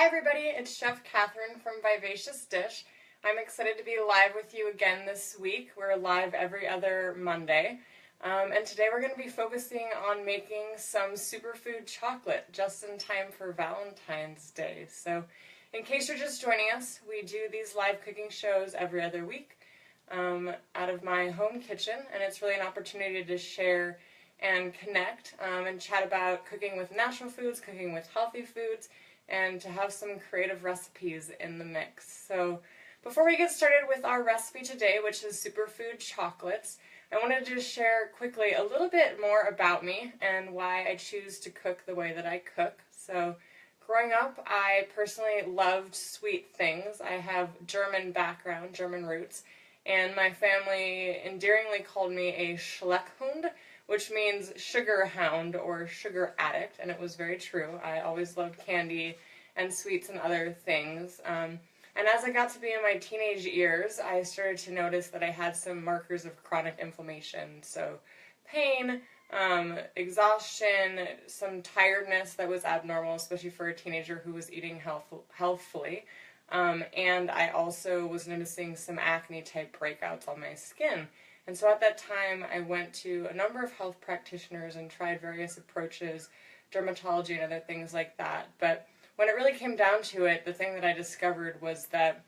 Hi everybody, it's Chef Kathryn from Vivacious Dish. I'm excited to be live with you again this week. We're live every other Monday. And today we're going to be focusing on making some superfood chocolate just in time for Valentine's Day. So in case you're just joining us, we do these live cooking shows every other week out of my home kitchen, and it's really an opportunity to share and connect and chat about cooking with natural foods, cooking with healthy foods, and to have some creative recipes in the mix. So before we get started with our recipe today, which is superfood chocolates, I wanted to just share quickly a little bit more about me and why I choose to cook the way that I cook. So growing up, I personally loved sweet things. I have German background, German roots, and my family endearingly called me a Schleckhund, which means sugar hound or sugar addict, and it was very true. I always loved candy and sweets and other things. And as I got to be in my teenage years, I started to notice that I had some markers of chronic inflammation. So pain, exhaustion, some tiredness that was abnormal, especially for a teenager who was eating healthfully. And I also was noticing some acne-type breakouts on my skin. And so at that time, I went to a number of health practitioners and tried various approaches, dermatology and other things like that. But when it really came down to it, the thing that I discovered was that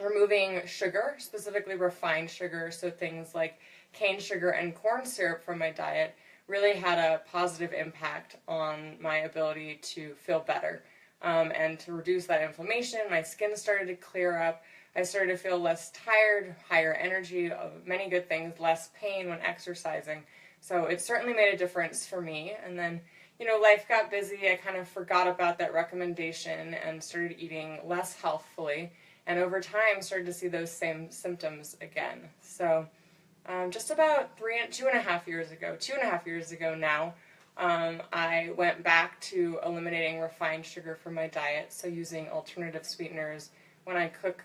removing sugar, specifically refined sugar, so things like cane sugar and corn syrup from my diet, really had a positive impact on my ability to feel better and to reduce that inflammation. My skin started to clear up. I started to feel less tired, higher energy, many good things, less pain when exercising. So it certainly made a difference for me. And then, life got busy. I kind of forgot about that recommendation and started eating less healthfully. And over time, started to see those same symptoms again. So just about 2.5 years ago now, I went back to eliminating refined sugar from my diet, so using alternative sweeteners when I cook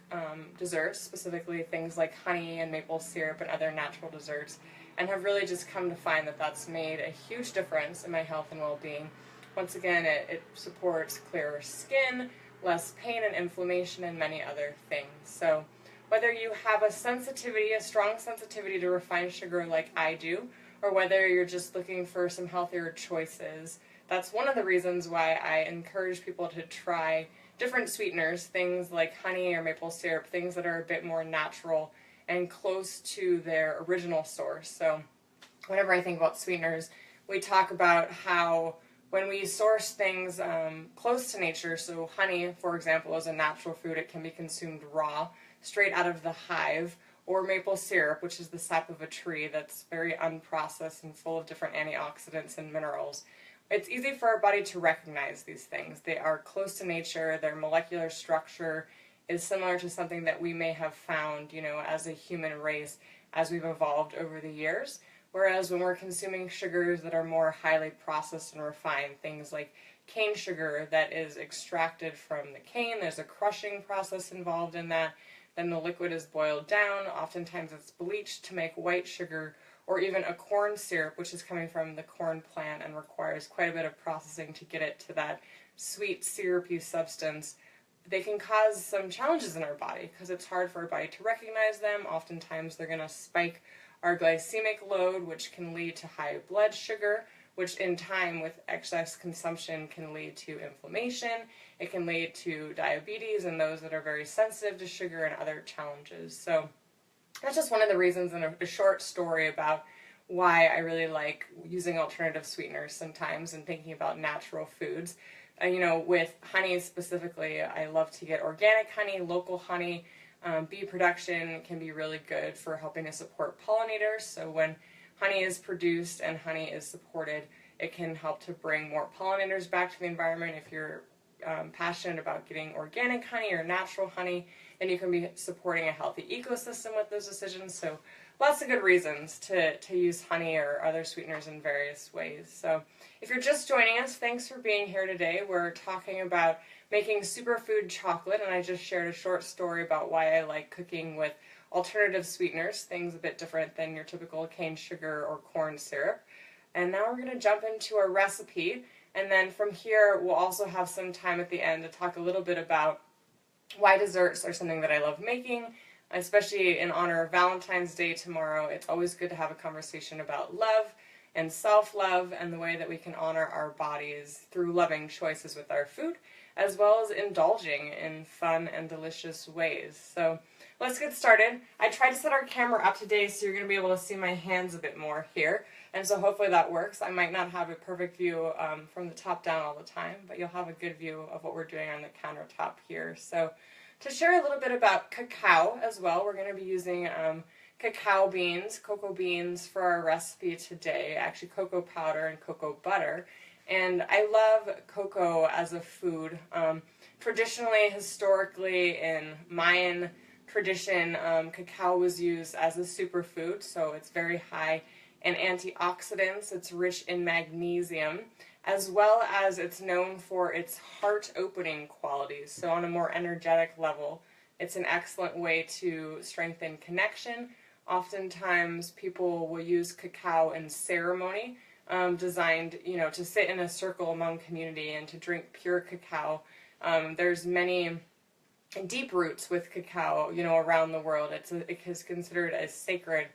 desserts, specifically things like honey and maple syrup and other natural desserts, and have really just come to find that that's made a huge difference in my health and well-being. Once again, it supports clearer skin, less pain and inflammation, and many other things. So whether you have a strong sensitivity to refined sugar like I do, or whether you're just looking for some healthier choices, that's one of the reasons why I encourage people to try different sweeteners, things like honey or maple syrup, things that are a bit more natural and close to their original source. So whenever I think about sweeteners, we talk about how when we source things close to nature, so honey, for example, is a natural food. It can be consumed raw, straight out of the hive, or maple syrup, which is the sap of a tree that's very unprocessed and full of different antioxidants and minerals. It's easy for our body to recognize these things. They are close to nature. Their molecular structure is similar to something that we may have found, as a human race as we've evolved over the years. Whereas when we're consuming sugars that are more highly processed and refined, things like cane sugar that is extracted from the cane, there's a crushing process involved in that. Then the liquid is boiled down. Oftentimes it's bleached to make white sugar, or even a corn syrup, which is coming from the corn plant and requires quite a bit of processing to get it to that sweet, syrupy substance. They can cause some challenges in our body because it's hard for our body to recognize them. Oftentimes they're going to spike our glycemic load, which can lead to high blood sugar, which in time with excess consumption can lead to inflammation. It can lead to diabetes and those that are very sensitive to sugar and other challenges. So that's just one of the reasons in a short story about why I really like using alternative sweeteners sometimes and thinking about natural foods. With honey specifically, I love to get organic honey, local honey. Bee production can be really good for helping to support pollinators. So when honey is produced and honey is supported, it can help to bring more pollinators back to the environment. If you're passionate about getting organic honey or natural honey, then you can be supporting a healthy ecosystem with those decisions. So lots of good reasons to use honey or other sweeteners in various ways. So if you're just joining us, thanks for being here today. We're talking about making superfood chocolate, and I just shared a short story about why I like cooking with alternative sweeteners, things a bit different than your typical cane sugar or corn syrup. And now we're going to jump into our recipe. And then from here, we'll also have some time at the end to talk a little bit about why desserts are something that I love making, especially in honor of Valentine's Day tomorrow. It's always good to have a conversation about love and self-love and the way that we can honor our bodies through loving choices with our food, as well as indulging in fun and delicious ways. So let's get started. I tried to set our camera up today so you're going to be able to see my hands a bit more here, and so hopefully that works. I might not have a perfect view from the top down all the time, but you'll have a good view of what we're doing on the countertop here. So to share a little bit about cacao as well, we're going to be using cacao beans, cocoa beans for our recipe today, actually cocoa powder and cocoa butter. And I love cocoa as a food. Traditionally, historically, in Mayan tradition, cacao was used as a superfood, so it's very high in antioxidants, it's rich in magnesium, as well as it's known for its heart-opening qualities. So on a more energetic level, it's an excellent way to strengthen connection. Oftentimes, people will use cacao in ceremony, designed, to sit in a circle among community and to drink pure cacao. There's many deep roots with cacao, around the world. It is considered a sacred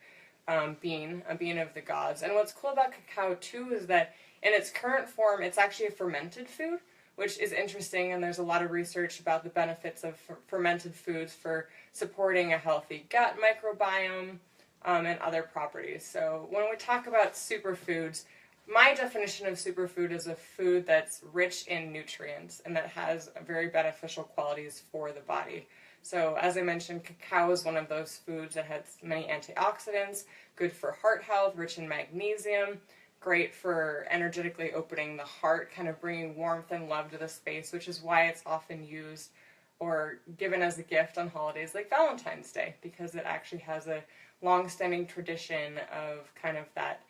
bean, a bean of the gods. And what's cool about cacao too is that in its current form, it's actually a fermented food, which is interesting, and there's a lot of research about the benefits of fermented foods for supporting a healthy gut microbiome and other properties. So when we talk about superfoods, my definition of superfood is a food that's rich in nutrients and that has very beneficial qualities for the body. So as I mentioned, cacao is one of those foods that has many antioxidants, good for heart health, rich in magnesium, great for energetically opening the heart, kind of bringing warmth and love to the space, which is why it's often used or given as a gift on holidays like Valentine's Day, because it actually has a long-standing tradition of kind of that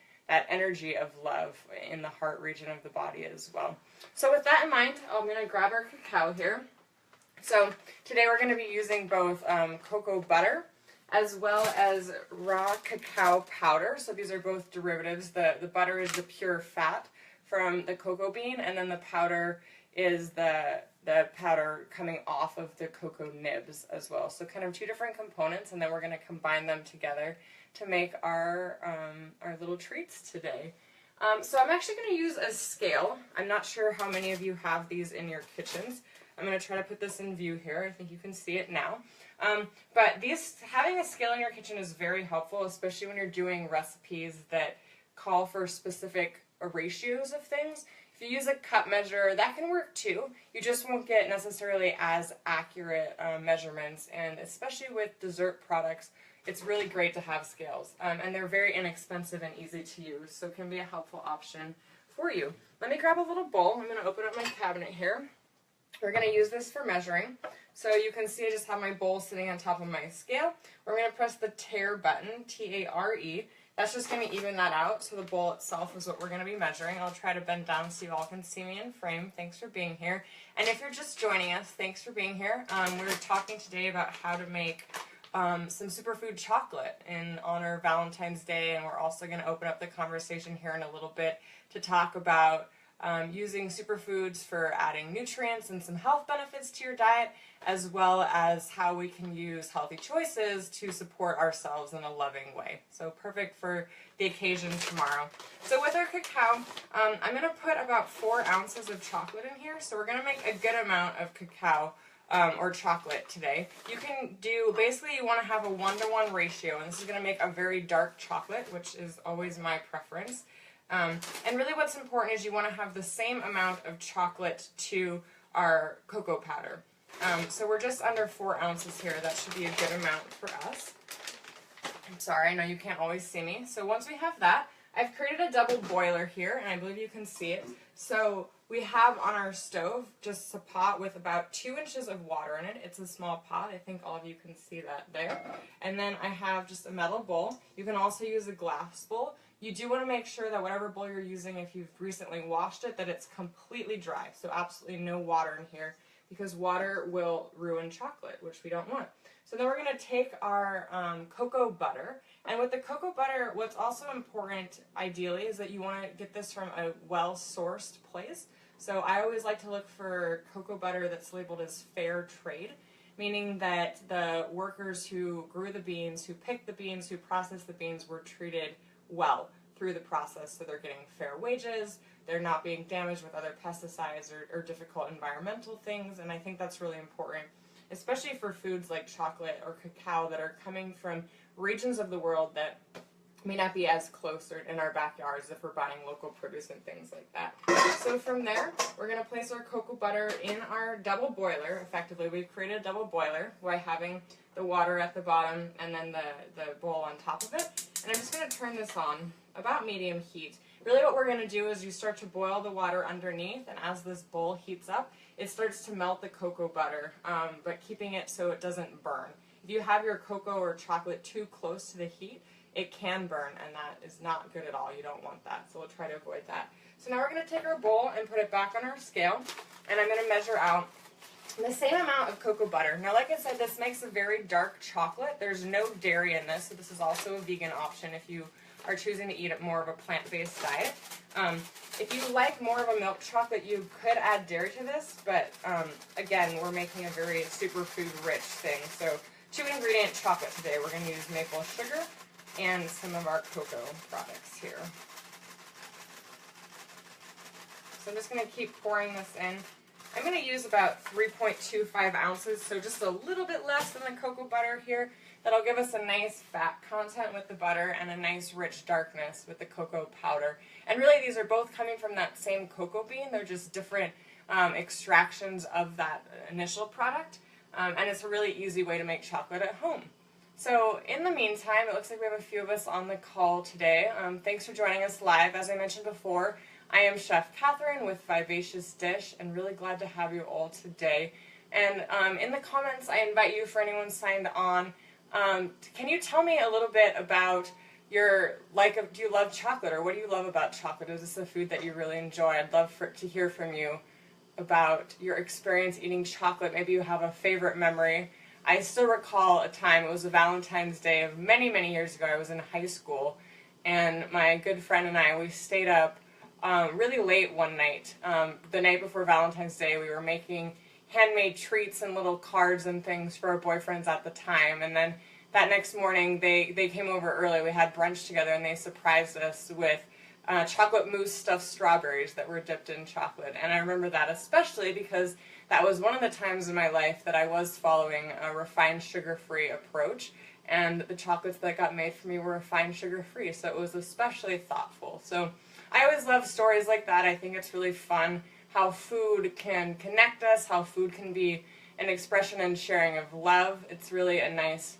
energy of love in the heart region of the body as well. So with that in mind, I'm going to grab our cacao here. So today we're going to be using both cocoa butter as well as raw cacao powder. So these are both derivatives. The butter is the pure fat from the cocoa bean, and then the powder is the powder coming off of the cocoa nibs as well. So kind of two different components, and then we're going to combine them together to make our little treats today. So I'm actually going to use a scale. I'm not sure how many of you have these in your kitchens. I'm going to try to put this in view here. I think you can see it now. But having a scale in your kitchen is very helpful, especially when you're doing recipes that call for specific ratios of things. If you use a cup measure, that can work too. You just won't get necessarily as accurate measurements, and especially with dessert products, it's really great to have scales. And they're very inexpensive and easy to use, so it can be a helpful option for you. Let me grab a little bowl. I'm going to open up my cabinet here. We're going to use this for measuring. So you can see I just have my bowl sitting on top of my scale. We're going to press the tare button, T-A-R-E. That's just going to even that out, so the bowl itself is what we're going to be measuring. I'll try to bend down so you all can see me in frame. Thanks for being here. And if you're just joining us, thanks for being here. We're talking today about how to make some superfood chocolate in honor of Valentine's Day, and we're also going to open up the conversation here in a little bit to talk about using superfoods for adding nutrients and some health benefits to your diet, as well as how we can use healthy choices to support ourselves in a loving way. So perfect for the occasion tomorrow. So with our cacao, I'm going to put about 4 ounces of chocolate in here. So we're going to make a good amount of cacao or chocolate today. You can do, basically you want to have a 1-to-1 ratio, and this is going to make a very dark chocolate, which is always my preference. And really what's important is you want to have the same amount of chocolate to our cocoa powder. So we're just under 4 ounces here. That should be a good amount for us. I'm sorry, I know you can't always see me. So once we have that, I've created a double boiler here, and I believe you can see it. So we have on our stove just a pot with about 2 inches of water in it. It's a small pot. I think all of you can see that there. And then I have just a metal bowl. You can also use a glass bowl. You do want to make sure that whatever bowl you're using, if you've recently washed it, that it's completely dry. So absolutely no water in here, because water will ruin chocolate, which we don't want. So then we're going to take our cocoa butter. And with the cocoa butter, what's also important, ideally, is that you want to get this from a well-sourced place. So I always like to look for cocoa butter that's labeled as fair trade, meaning that the workers who grew the beans, who picked the beans, who processed the beans were treated well through the process. So they're getting fair wages, they're not being damaged with other pesticides or difficult environmental things, and I think that's really important, especially for foods like chocolate or cacao that are coming from regions of the world that may not be as close or in our backyards if we're buying local produce and things like that. So from there, we're going to place our cocoa butter in our double boiler. Effectively, we've created a double boiler by having the water at the bottom and then the bowl on top of it. And I'm just going to turn this on about medium heat. Really what we're going to do is you start to boil the water underneath, and as this bowl heats up, it starts to melt the cocoa butter, but keeping it so it doesn't burn. If you have your cocoa or chocolate too close to the heat, it can burn, and that is not good at all. You don't want that, so we'll try to avoid that. So now we're going to take our bowl and put it back on our scale, and I'm going to measure out the same amount of cocoa butter. Now, like I said, this makes a very dark chocolate. There's no dairy in this, so this is also a vegan option if you are choosing to eat more of a plant-based diet. If you like more of a milk chocolate, you could add dairy to this, but again, we're making a very superfood rich thing. So 2-ingredient chocolate today. We're going to use maple sugar and some of our cocoa products here. So I'm just going to keep pouring this in. I'm going to use about 3.25 ounces, so just a little bit less than the cocoa butter here. That'll give us a nice fat content with the butter and a nice rich darkness with the cocoa powder. And really these are both coming from that same cocoa bean. They're just different extractions of that initial product. And it's a really easy way to make chocolate at home. So in the meantime, it looks like we have a few of us on the call today. Thanks for joining us live. As I mentioned before, I am Chef Kathryn with Vivacious Dish, and really glad to have you all today. And in the comments, I invite you, for anyone signed on, can you tell me a little bit about your do you love chocolate, or what do you love about chocolate? Is this a food that you really enjoy? I'd love to hear from you about your experience eating chocolate. Maybe you have a favorite memory. I still recall a time, it was a Valentine's Day of many, many years ago. I was in high school, and my good friend and I, we stayed up really late one night. The night before Valentine's Day, we were making handmade treats and little cards and things for our boyfriends at the time, and then that next morning they came over early. We had brunch together, and they surprised us with chocolate mousse stuffed strawberries that were dipped in chocolate. And I remember that especially because that was one of the times in my life that I was following a refined sugar-free approach, and the chocolates that got made for me were refined sugar-free, so it was especially thoughtful. So I always love stories like that. I think it's really fun how food can connect us, how food can be an expression and sharing of love. It's really a nice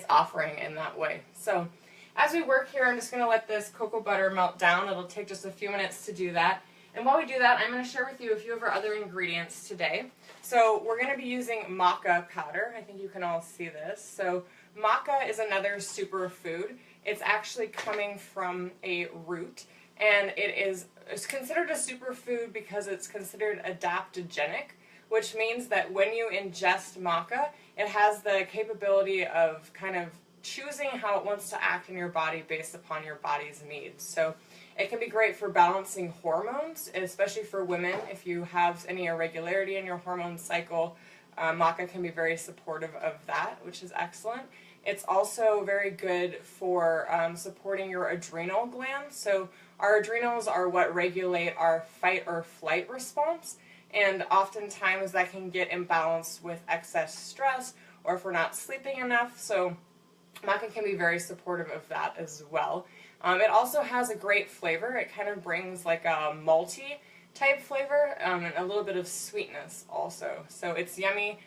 offering in that way. So as we work here, I'm just going to let this cocoa butter melt down. It'll take just a few minutes to do that. And while we do that, I'm going to share with you a few of our other ingredients today. So we're going to be using maca powder. I think you can all see this. So maca is another superfood. It's actually coming from a root, and it's considered a superfood because it's considered adaptogenic, which means that when you ingest maca, it has the capability of kind of choosing how it wants to act in your body based upon your body's needs. So it can be great for balancing hormones, especially for women. If you have any irregularity in your hormone cycle, maca can be very supportive of that, which is excellent. It's also very good for supporting your adrenal glands. So our adrenals are what regulate our fight or flight response, and oftentimes that can get imbalanced with excess stress or if we're not sleeping enough. So maca can be very supportive of that as well. It also has a great flavor. It kind of brings like a malty type flavor and a little bit of sweetness also. So it's yummy.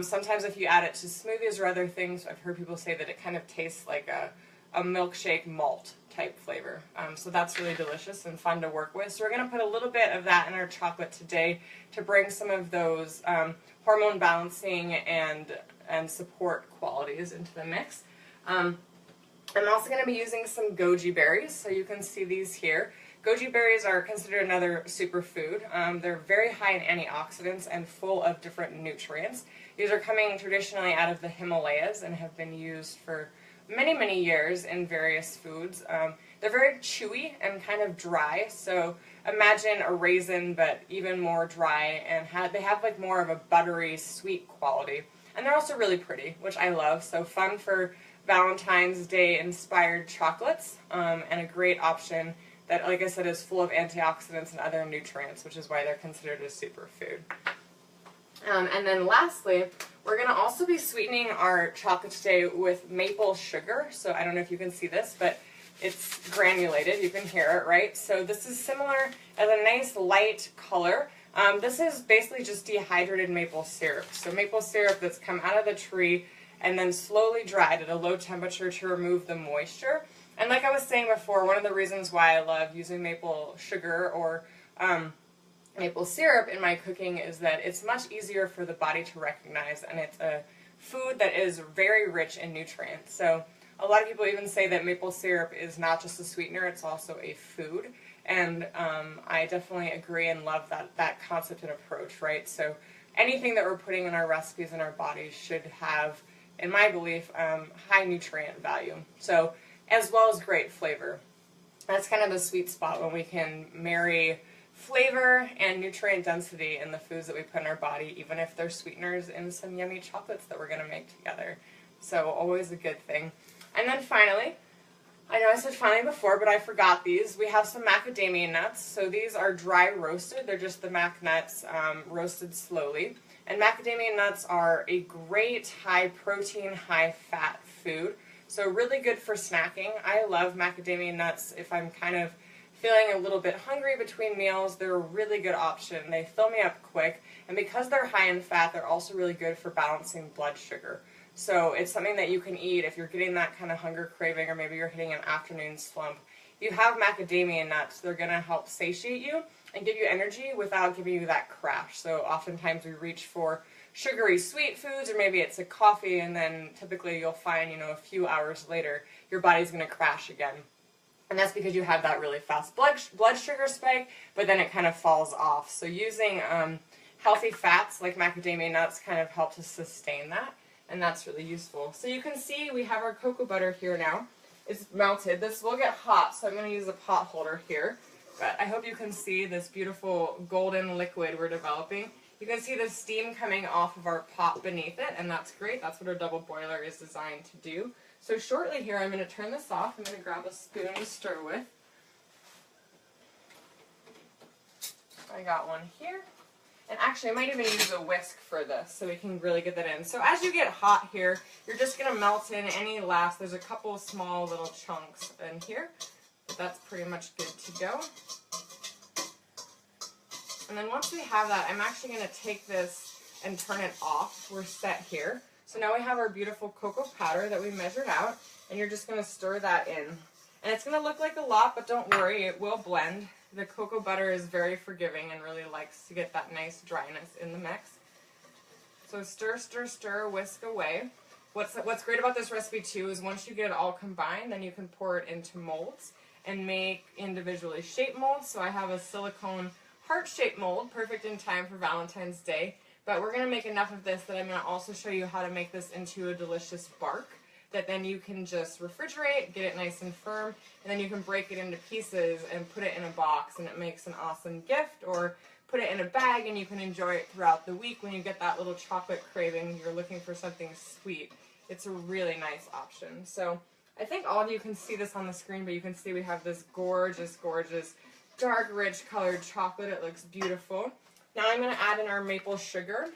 Sometimes if you add it to smoothies or other things, I've heard people say that it kind of tastes like a milkshake malt type flavor. So that's really delicious and fun to work with. So we're going to put a little bit of that in our chocolate today to bring some of those hormone balancing and support qualities into the mix. I'm also going to be using some goji berries, so you can see these here. Goji berries are considered another superfood. They're very high in antioxidants and full of different nutrients. These are coming traditionally out of the Himalayas and have been used for many, many years in various foods. They're very chewy and kind of dry, so imagine a raisin but even more dry, and they have like more of a buttery sweet quality. And they're also really pretty, which I love. So fun for Valentine's Day inspired chocolates, and a great option that, like I said, is full of antioxidants and other nutrients, which is why they're considered a superfood. And then lastly, we're going to also be sweetening our chocolate today with maple sugar. So I don't know if you can see this, but it's granulated. You can hear it, right? So this is similar as a nice light color. This is basically just dehydrated maple syrup. So maple syrup that's come out of the tree and then slowly dried at a low temperature to remove the moisture. And like I was saying before, one of the reasons why I love using maple sugar or maple syrup in my cooking is that it's much easier for the body to recognize, and it's a food that is very rich in nutrients. So a lot of people even say that maple syrup is not just a sweetener, it's also a food. And I definitely agree and love that concept and approach, right? So anything that we're putting in our recipes in our bodies should have, in my belief, high nutrient value. So, as well as great flavor. That's kind of the sweet spot when we can marry flavor and nutrient density in the foods that we put in our body, even if they're sweeteners in some yummy chocolates that we're going to make together. So always a good thing. And then finally, I know I said finally before, but I forgot these. We have some macadamia nuts. So these are dry roasted. They're just the mac nuts roasted slowly. And macadamia nuts are a great high protein, high fat food. So really good for snacking. I love macadamia nuts if I'm kind of feeling a little bit hungry between meals. They're a really good option. They fill me up quick. And because they're high in fat, they're also really good for balancing blood sugar. So it's something that you can eat if you're getting that kind of hunger craving, or maybe you're hitting an afternoon slump. If you have macadamia nuts, they're going to help satiate you and give you energy without giving you that crash. So oftentimes we reach for sugary sweet foods, or maybe it's a coffee, and then typically you'll find, a few hours later, your body's going to crash again. And that's because you have that really fast blood sugar spike, but then it kind of falls off. So using healthy fats like macadamia nuts kind of help to sustain that, and that's really useful. So you can see we have our cocoa butter here now. It's melted. This will get hot, so I'm going to use a pot holder here. But I hope you can see this beautiful golden liquid we're developing. You can see the steam coming off of our pot beneath it, and that's great. That's what our double boiler is designed to do. So shortly here, I'm going to turn this off. I'm going to grab a spoon to stir with. I got one here. And actually, I might even use a whisk for this so we can really get that in. So as you get hot here, you're just going to melt in any last. There's a couple of small little chunks in here, but that's pretty much good to go. And then once we have that, I'm actually going to take this and turn it off. We're set here. So now we have our beautiful cocoa powder that we measured out, and you're just going to stir that in. And it's going to look like a lot, but don't worry, it will blend. The cocoa butter is very forgiving and really likes to get that nice dryness in the mix. So stir, stir, stir, whisk away. What's great about this recipe too is once you get it all combined, then you can pour it into molds and make individually shaped molds. So I have a silicone heart-shaped mold, perfect in time for Valentine's Day. But we're going to make enough of this that I'm going to also show you how to make this into a delicious bark that then you can just refrigerate, get it nice and firm, and then you can break it into pieces and put it in a box, and it makes an awesome gift, or put it in a bag and you can enjoy it throughout the week when you get that little chocolate craving, you're looking for something sweet. It's a really nice option. So I think all of you can see this on the screen, but you can see we have this gorgeous, gorgeous, dark, rich colored chocolate. It looks beautiful. Now I'm going to add in our maple sugar.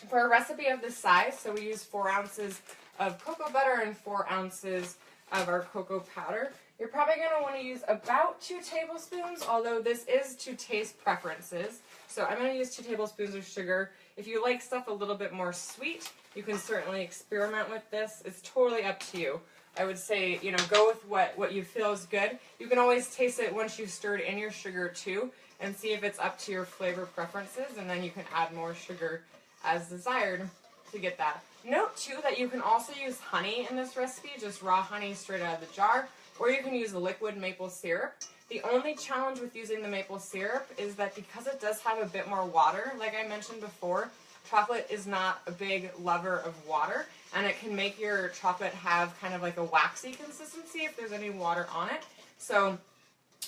For a recipe of this size, so we use 4 ounces of cocoa butter and 4 ounces of our cocoa powder. You're probably going to want to use about 2 tablespoons, although this is to taste preferences. So I'm going to use 2 tablespoons of sugar. If you like stuff a little bit more sweet, you can certainly experiment with this. It's totally up to you. I would say, go with what you feel is good. You can always taste it once you've stirred in your sugar too, and see if it's up to your flavor preferences, and then you can add more sugar as desired to get that. Note too that you can also use honey in this recipe, just raw honey straight out of the jar, or you can use a liquid maple syrup. The only challenge with using the maple syrup is that because it does have a bit more water, like I mentioned before, chocolate is not a big lover of water, and it can make your chocolate have kind of like a waxy consistency if there's any water on it. So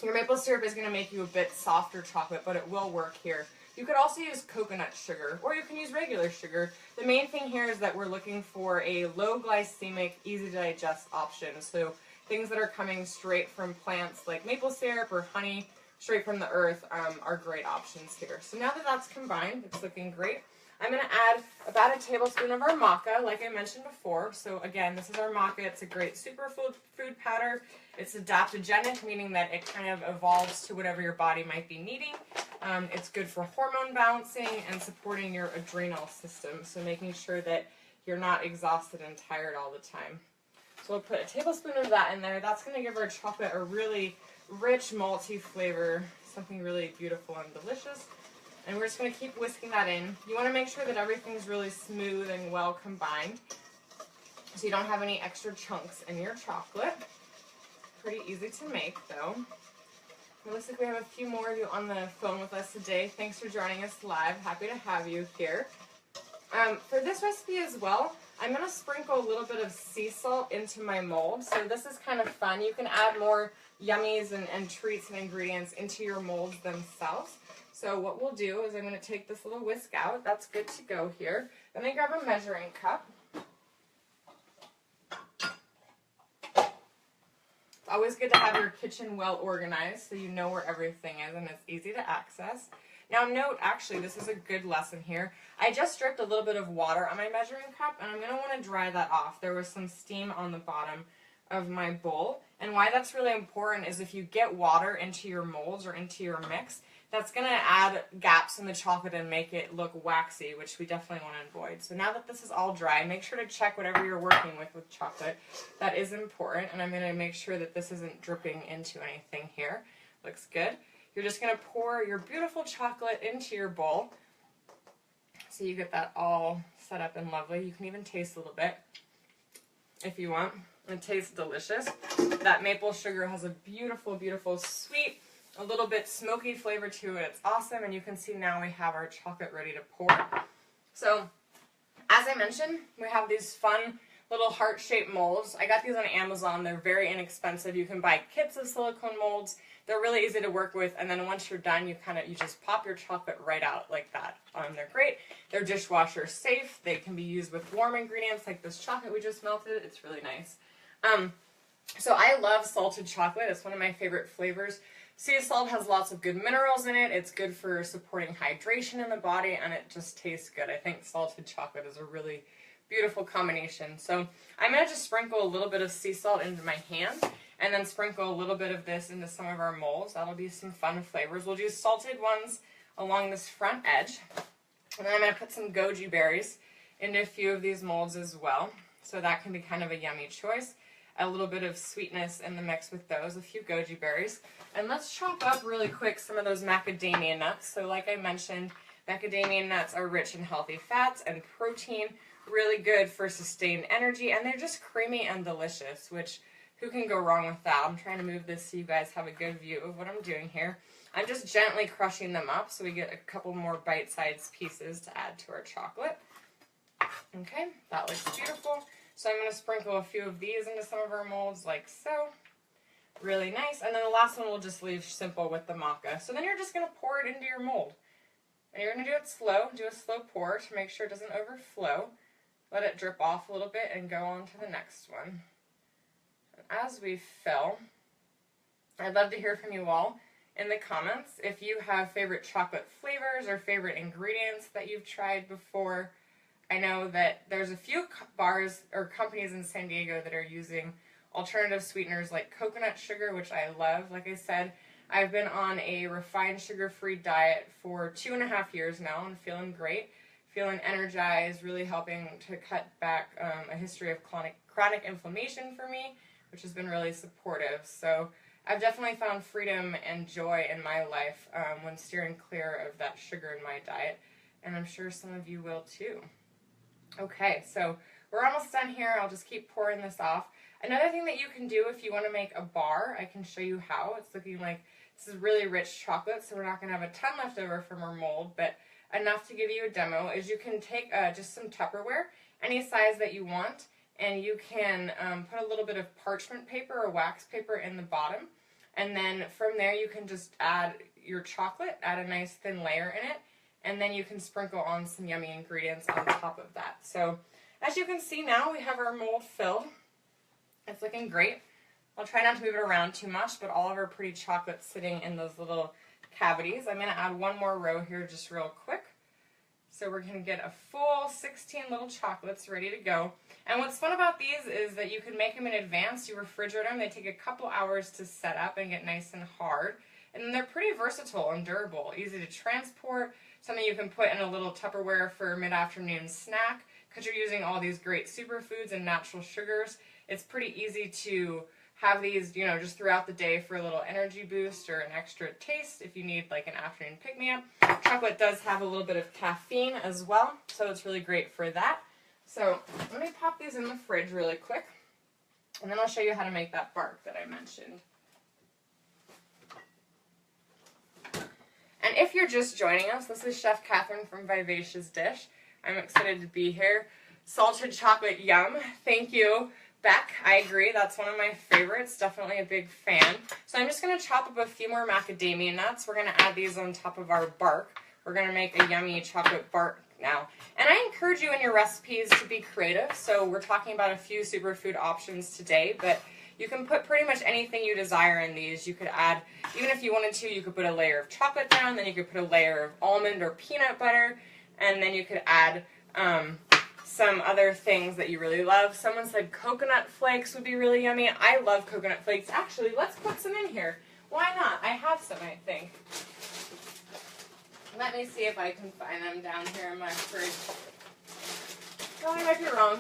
Your maple syrup is going to make you a bit softer chocolate, but it will work here. You could also use coconut sugar, or you can use regular sugar. The main thing here is that we're looking for a low glycemic, easy to digest option. So things that are coming straight from plants like maple syrup or honey, straight from the earth, are great options here. So now that that's combined, it's looking great. I'm going to add about a tablespoon of our maca, like I mentioned before. So again, this is our maca. It's a great superfood powder. It's adaptogenic, meaning that it kind of evolves to whatever your body might be needing. It's good for hormone balancing and supporting your adrenal system, so making sure that you're not exhausted and tired all the time. So we'll put a tablespoon of that in there. That's going to give our chocolate a really rich, malty flavor, something really beautiful and delicious. And we're just going to keep whisking that in. You want to make sure that everything's really smooth and well combined, so you don't have any extra chunks in your chocolate. Pretty easy to make, though. It looks like we have a few more of you on the phone with us today. Thanks for joining us live. Happy to have you here. For this recipe as well, I'm going to sprinkle a little bit of sea salt into my mold. So this is kind of fun. You can add more yummies and treats and ingredients into your molds themselves. So what we'll do is I'm going to take this little whisk out. That's good to go here. Then I grab a measuring cup. It's always good to have your kitchen well organized so you know where everything is and it's easy to access. Now note, actually, this is a good lesson here. I just dripped a little bit of water on my measuring cup, and I'm going to want to dry that off. There was some steam on the bottom of my bowl, and why that's really important is if you get water into your molds or into your mix, that's going to add gaps in the chocolate and make it look waxy, which we definitely want to avoid. So now that this is all dry, make sure to check whatever you're working with chocolate. That is important, and I'm going to make sure that this isn't dripping into anything here. Looks good. You're just going to pour your beautiful chocolate into your bowl so you get that all set up and lovely. You can even taste a little bit if you want. It tastes delicious. That maple sugar has a beautiful, beautiful sweet, a little bit smoky flavor to it. It's awesome, and you can see now we have our chocolate ready to pour. So, as I mentioned, we have these fun little heart-shaped molds. I got these on Amazon. They're very inexpensive. You can buy kits of silicone molds. They're really easy to work with, and then once you're done, you just pop your chocolate right out like that. They're great. They're dishwasher safe. They can be used with warm ingredients like this chocolate we just melted. It's really nice. So I love salted chocolate. It's one of my favorite flavors. Sea salt has lots of good minerals in it. It's good for supporting hydration in the body, and it just tastes good. I think salted chocolate is a really beautiful combination. So I'm going to just sprinkle a little bit of sea salt into my hand, and then sprinkle a little bit of this into some of our molds. That'll be some fun flavors. We'll do salted ones along this front edge. And then I'm going to put some goji berries into a few of these molds as well. So that can be kind of a yummy choice. A little bit of sweetness in the mix with those, a few goji berries. And let's chop up really quick some of those macadamia nuts. So like I mentioned, macadamia nuts are rich in healthy fats and protein, really good for sustained energy, and they're just creamy and delicious, which who can go wrong with that? I'm trying to move this so you guys have a good view of what I'm doing here. I'm just gently crushing them up so we get a couple more bite-sized pieces to add to our chocolate. Okay, that looks beautiful. So I'm going to sprinkle a few of these into some of our molds like so. Really nice. And then the last one we'll just leave simple with the maca. So then you're just going to pour it into your mold. And you're going to do it slow. Do a slow pour to make sure it doesn't overflow. Let it drip off a little bit and go on to the next one. As we fill, I'd love to hear from you all in the comments if you have favorite chocolate flavors or favorite ingredients that you've tried before. I know that there's a few bars or companies in San Diego that are using alternative sweeteners like coconut sugar, which I love. Like I said, I've been on a refined sugar-free diet for 2.5 years now and feeling great, feeling energized, really helping to cut back a history of chronic inflammation for me, which has been really supportive. So I've definitely found freedom and joy in my life when steering clear of that sugar in my diet, and I'm sure some of you will too. Okay, so we're almost done here. I'll just keep pouring this off. Another thing that you can do if you want to make a bar, I can show you how. It's looking like this is really rich chocolate, so we're not going to have a ton left over from our mold, but enough to give you a demo is you can take just some Tupperware, any size that you want, and you can put a little bit of parchment paper or wax paper in the bottom, And then from there you can just add your chocolate, add a nice thin layer in it, and then you can sprinkle on some yummy ingredients on top of that. So as you can see now, we have our mold filled. It's looking great. I'll try not to move it around too much, but all of our pretty chocolate's sitting in those little cavities. I'm going to add one more row here just real quick. So we're going to get a full 16 little chocolates ready to go. And what's fun about these is that you can make them in advance. You refrigerate them. They take a couple hours to set up and get nice and hard. And then they're pretty versatile and durable, easy to transport, something you can put in a little Tupperware for a mid-afternoon snack. Because you're using all these great superfoods and natural sugars, it's pretty easy to have these, you know, just throughout the day for a little energy boost or an extra taste if you need like an afternoon pick-me-up. Chocolate does have a little bit of caffeine as well, so it's really great for that. So let me pop these in the fridge really quick, and then I'll show you how to make that bark that I mentioned. And if you're just joining us, this is Chef Kathryn from Vivacious Dish. I'm excited to be here. Salted chocolate yum. Thank you, Beck. I agree. That's one of my favorites. Definitely a big fan. So I'm just going to chop up a few more macadamia nuts. We're going to add these on top of our bark. We're going to make a yummy chocolate bark now. And I encourage you in your recipes to be creative. So we're talking about a few superfood options today, but you can put pretty much anything you desire in these. You could add, even if you wanted to, you could put a layer of chocolate down, then you could put a layer of almond or peanut butter, and then you could add some other things that you really love. Someone said coconut flakes would be really yummy. I love coconut flakes. Actually, let's put some in here. Why not? I have some, I think. Let me see if I can find them down here in my fridge. Oh, I might be wrong.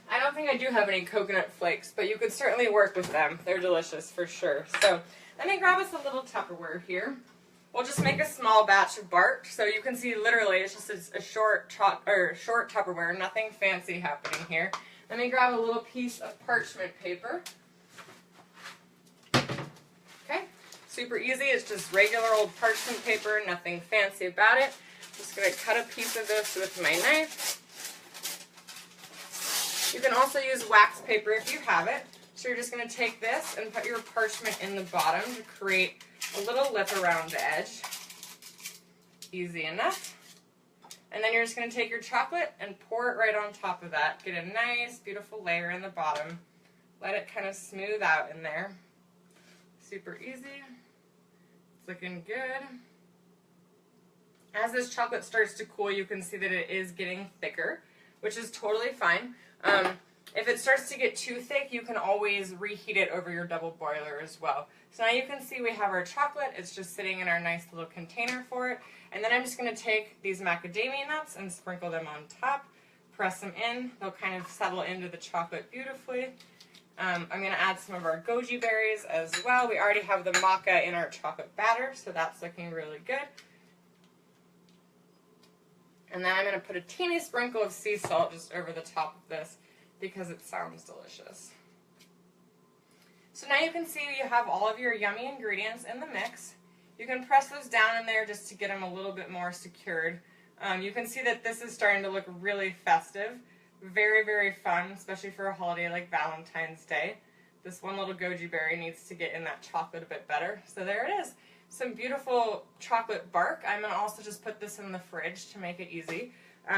I don't think I do have any coconut flakes, but you could certainly work with them. They're delicious for sure. So let me grab us a little Tupperware here. We'll just make a small batch of bark. So you can see literally it's just a short Tupperware, nothing fancy happening here. Let me grab a little piece of parchment paper. Okay, super easy. It's just regular old parchment paper, nothing fancy about it. Just going to cut a piece of this with my knife. You can also use wax paper if you have it. So you're just going to take this and put your parchment in the bottom to create a little lip around the edge. Easy enough. And then you're just going to take your chocolate and pour it right on top of that. Get a nice, beautiful layer in the bottom. Let it kind of smooth out in there. Super easy. It's looking good. As this chocolate starts to cool, you can see that it is getting thicker, which is totally fine. If it starts to get too thick, you can always reheat it over your double boiler as well. So now you can see we have our chocolate. It's just sitting in our nice little container for it. And then I'm just going to take these macadamia nuts and sprinkle them on top. Press them in. They'll kind of settle into the chocolate beautifully. I'm going to add some of our goji berries as well. We already have the maca in our chocolate batter, so that's looking really good. And then I'm going to put a teeny sprinkle of sea salt just over the top of this because it sounds delicious. So now you can see you have all of your yummy ingredients in the mix. You can press those down in there just to get them a little bit more secured. You can see that this is starting to look really festive. Very, very fun, especially for a holiday like Valentine's Day. This one little goji berry needs to get in that chocolate a bit better. So there it is. Some beautiful chocolate bark. I'm going to also just put this in the fridge to make it easy.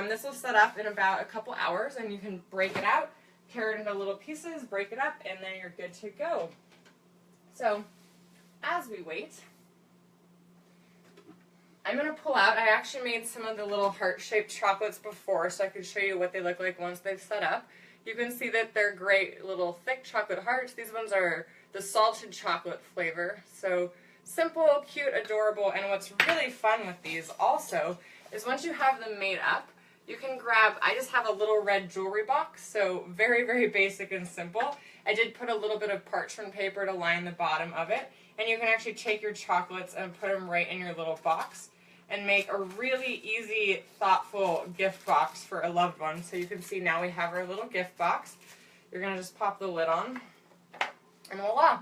This will set up in about a couple hours, and you can break it out, tear it into little pieces, break it up, and then you're good to go. So as we wait, I'm going to pull out. I actually made some of the little heart-shaped chocolates before so I could show you what they look like once they've set up. You can see that they're great little thick chocolate hearts. These ones are the salted chocolate flavor. So simple, cute, adorable, and what's really fun with these also is once you have them made up, you can grab, I just have a little red jewelry box, so very, very basic and simple. I did put a little bit of parchment paper to line the bottom of it, and you can actually take your chocolates and put them right in your little box and make a really easy, thoughtful gift box for a loved one. So you can see now we have our little gift box. You're going to just pop the lid on, and voila!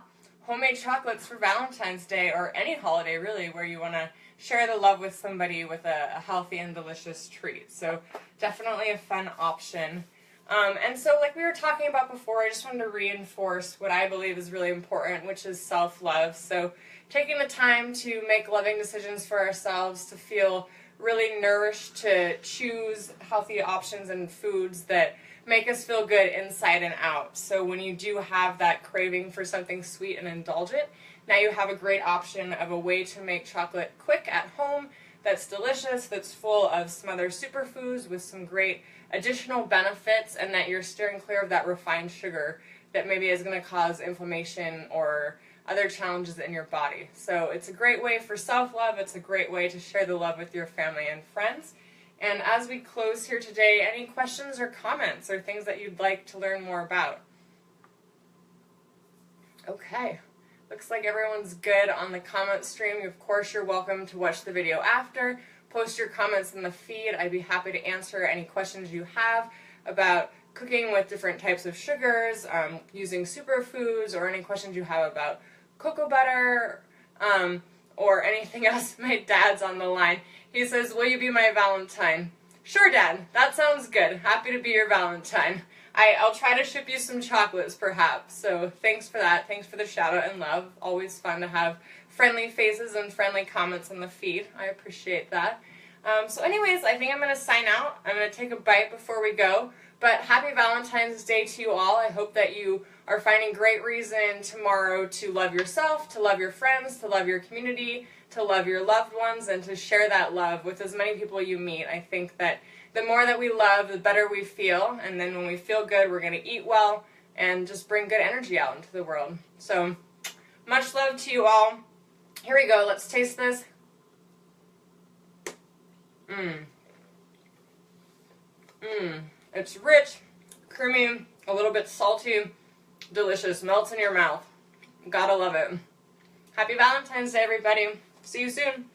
Homemade chocolates for Valentine's Day, or any holiday really, where you want to share the love with somebody with a healthy and delicious treat. So definitely a fun option. And so like we were talking about before, I just wanted to reinforce what I believe is really important, which is self-love. So taking the time to make loving decisions for ourselves, to feel really nourished, to choose healthy options and foods that make us feel good inside and out. So when you do have that craving for something sweet and indulgent, now you have a great option of a way to make chocolate quick at home that's delicious, that's full of some other superfoods with some great additional benefits, and that you're steering clear of that refined sugar that maybe is going to cause inflammation or other challenges in your body. So it's a great way for self-love. It's a great way to share the love with your family and friends. And as we close here today, any questions or comments or things that you'd like to learn more about? Okay. Looks like everyone's good on the comment stream. Of course, you're welcome to watch the video after. Post your comments in the feed. I'd be happy to answer any questions you have about cooking with different types of sugars, using superfoods, or any questions you have about cocoa butter, or anything else. My dad's on the line. He says, "Will you be my Valentine?" Sure, Dad. That sounds good. Happy to be your Valentine. I'll try to ship you some chocolates, perhaps. So thanks for that. Thanks for the shout out and love. Always fun to have friendly faces and friendly comments in the feed. I appreciate that. So anyways, I think I'm going to sign out. I'm going to take a bite before we go. But happy Valentine's Day to you all. I hope that you are finding great reason tomorrow to love yourself, to love your friends, to love your community, to love your loved ones, and to share that love with as many people you meet. I think that the more that we love, the better we feel. And then when we feel good, we're going to eat well and just bring good energy out into the world. So much love to you all. Here we go. Let's taste this. It's rich, creamy, a little bit salty, delicious. Melts in your mouth. Gotta love it. Happy Valentine's Day, everybody. See you soon.